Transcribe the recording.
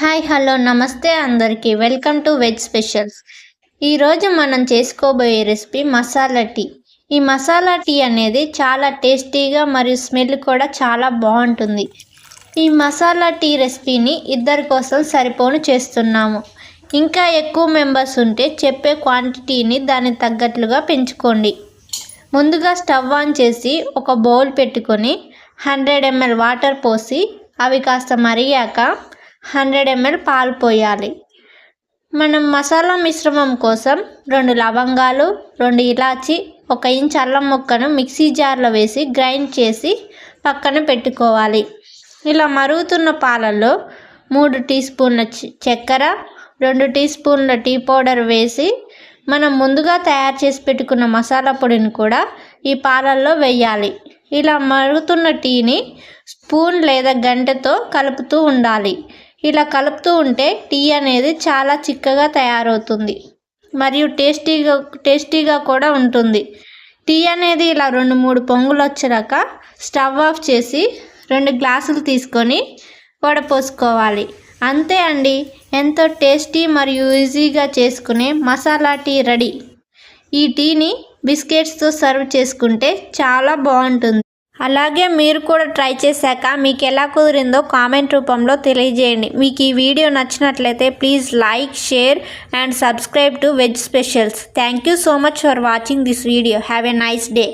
Hi hello నమస్తే అందరికీ welcome to veg specials. ఈరోజు మనం చేసుకోబోయే రెసిపీ మసాలా టీ. ఈ మసాలా టీ అనేది చాలా టేస్టీగా మరియు స్మెల్ కూడా చాలా బాగుంటుంది. ఈ మసాలా టీ రెసిపీని ఇద్దరి కోసం సరిపోను చేస్తున్నాము. ఇంకా ఎక్కువ మెంబర్స్ ఉంటే చెప్పే క్వాంటిటీని దానికి తగ్గట్లుగా పెంచుకోండి. ముందుగా స్టవ్ ఆన్ చేసి ఒక బౌల్ పెట్టుకొని 100 ml వాటర్ పోసి అవి కాస్త మరిగాక 100 ml పాలు పోయాలి. మనం మసాలా మిశ్రమం కోసం 2 లవంగాలు, 2 ఇలాచి, 1 ఇంచ్ అల్లం ముక్కను మిక్సీ జార్లో వేసి గ్రైండ్ చేసి పక్కన పెట్టుకోవాలి. ఇలా మరుగుతున్న పాలల్లో 3 టీ స్పూన్ల చక్కెర, 2 టీ స్పూన్ల టీ పౌడర్ వేసి మనం ముందుగా తయారు చేసి పెట్టుకున్న మసాలా పొడిని కూడా ఈ పాలల్లో వేయాలి. ఇలా మరుగుతున్న టీని స్పూన్ లేదా గంటెతో కలుపుతూ ఉండాలి. ఇలా కలుపుతూ ఉంటే టీ అనేది చాలా చిక్కగా తయారవుతుంది మరియు టేస్టీగా కూడా ఉంటుంది. టీ అనేది ఇలా 2-3 పొంగులు వచ్చాక స్టవ్ ఆఫ్ చేసి 2 గ్లాసులు తీసుకొని వడపోసుకోవాలి. అంతే అండి, ఎంతో టేస్టీ మరియు ఈజీగా చేసుకునే మసాలా టీ రెడీ. ఈ టీని బిస్కెట్స్తో సర్వ్ చేసుకుంటే చాలా బాగుంటుంది. అలాగే మీరు కూడా ట్రై చేశాక మీకు ఎలా కుదిరిందో కామెంట్ రూపంలో తెలియజేయండి. మీకు ఈ వీడియో నచ్చినట్లయితే please like, share and subscribe to veg specials. Thank you so much for watching this video. Have a nice day.